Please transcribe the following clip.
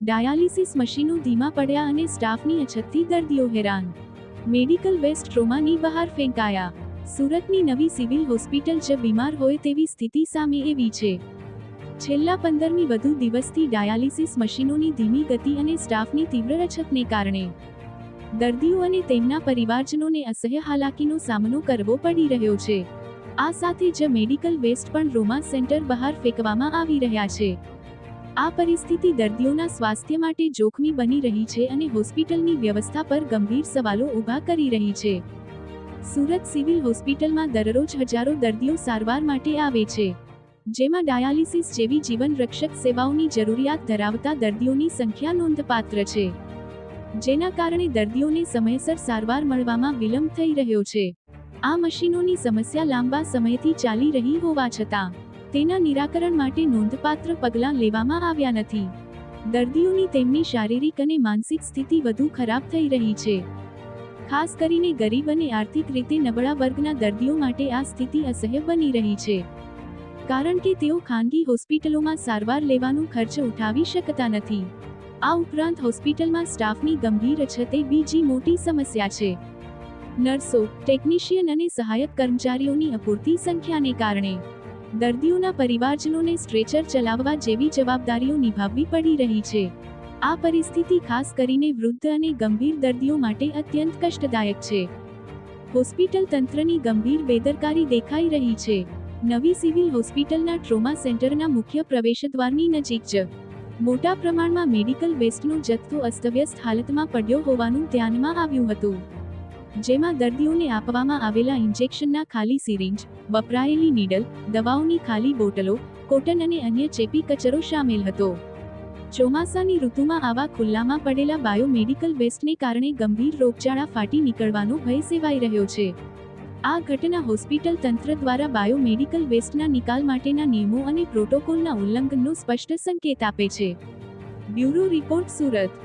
Dialysis મશીનો ધીમા પડ્યા અને સ્ટાફની અછતથી દર્દીઓ હેરાન. મેડિકલ વેસ્ટ ટ્રોમાની બહાર ફેંકાયા. સુરતની નવી સિવિલ હોસ્પિટલ જ બીમાર હોય તેવી સ્થિતિ સામે આવી છે. છેલ્લા 15મી વધુ દિવસથી ડાયાલિસિસ મશીનોની ધીમી ગતિ અને સ્ટાફની તીવ્ર અછતને કારણે દર્દીઓ અને તેમના પરિવારજનોને અસહ્ય હાલાકીનો સામનો કરવો પડી રહ્યો છે. આ સાથે જ મેડિકલ વેસ્ટ પણ ટ્રોમા સેન્ટર બહાર ફેંકવામાં આવી રહ્યા છે. આ પરિસ્થિતિ દર્દીઓના સ્વાસ્થ્ય માટે જોખમી બની રહી છે અને હોસ્પિટલની વ્યવસ્થા પર ગંભીર સવાલો ઊભા કરી રહી છે. સુરત સિવિલ હોસ્પિટલમાં દરરોજ હજારો દર્દીઓ સારવાર માટે આવે છે, જેમાં ડાયાલિસિસ જેવી જીવનરક્ષક સેવાઓની જરૂરિયાત ધરાવતા દર્દીઓની સંખ્યા નોંધપાત્ર છે, જેના કારણે દર્દીઓને સમયસર સારવાર મળવામાં વિલંબ થઈ રહ્યો છે. આ મશીનોની સમસ્યા લાંબા સમયથી ચાલી રહી હોવા છતાં તેના નિરાકરણ માટે નોંધપાત્ર પગલાં લેવામાં આવ્યા નથી. દર્દીઓની તેમની શારીરિક અને માનસિક સ્થિતિ વધુ ખરાબ થઈ રહી છે. ખાસ કરીને ગરીબ અને આર્થિક રીતે નબળા વર્ગના દર્દીઓ માટે આ સ્થિતિ અસહ્ય બની રહી છે, કારણ કે તેઓ ખાનગી હોસ્પિટલોમાં સારવાર લેવાનો ખર્ચ ઉઠાવી શકતા નથી. આ ઉપરાંત હોસ્પિટલમાં સ્ટાફની ગંભીર અછત એ બીજી મોટી સમસ્યા છે. નર્સો, ટેકનિશિયન અને સહાયક કર્મચારીઓની અપૂરતી સંખ્યાને કારણે દર્દીઓના પરિવારજનોને સ્ટ્રેચર ચલાવવા જેવી જવાબદારીઓ નિભાવવી પડી રહી છે. આ પરિસ્થિતિ ખાસ કરીને વૃદ્ધ અને ગંભીર દર્દીઓ માટે અત્યંત કષ્ટદાયક છે. હોસ્પિટલ તંત્રની ગંભીર બેદરકારી દેખાઈ રહી છે. નવી સિવિલ હોસ્પિટલના ટ્રોમા સેન્ટરના મુખ્ય પ્રવેશદ્વારની નજીક જ મોટા પ્રમાણમાં મેડિકલ વેસ્ટનો જથ્થો અસ્તવ્યસ્ત હાલતમાં પડ્યો હોવાનું ધ્યાનમાં આવ્યું હતું, જેમાં દર્દીઓને આપવામાં આવેલા ઇન્જેક્શનના ખાલી સિરિંજ, વપરાયેલી નીડલ, દવાઓની ખાલી બોટલો, કોટન અને અન્ય ચેપી કચરો શામેલ હતો. ચોમાસાની ઋતુમાં આવા ખુલ્લામાં પડેલા બાયોમેડિકલ વેસ્ટને કારણે ગંભીર રોગચાળા ફાટી નીકળવાનો ભય સેવાઈ રહ્યો છે. આ ઘટના હોસ્પિટલ તંત્ર દ્વારા બાયોમેડિકલ વેસ્ટના નિકાલ માટેના નિયમો અને પ્રોટોકોલના ઉલ્લંઘનનો સ્પષ્ટ સંકેત આપે છે. Bureau report, Surat.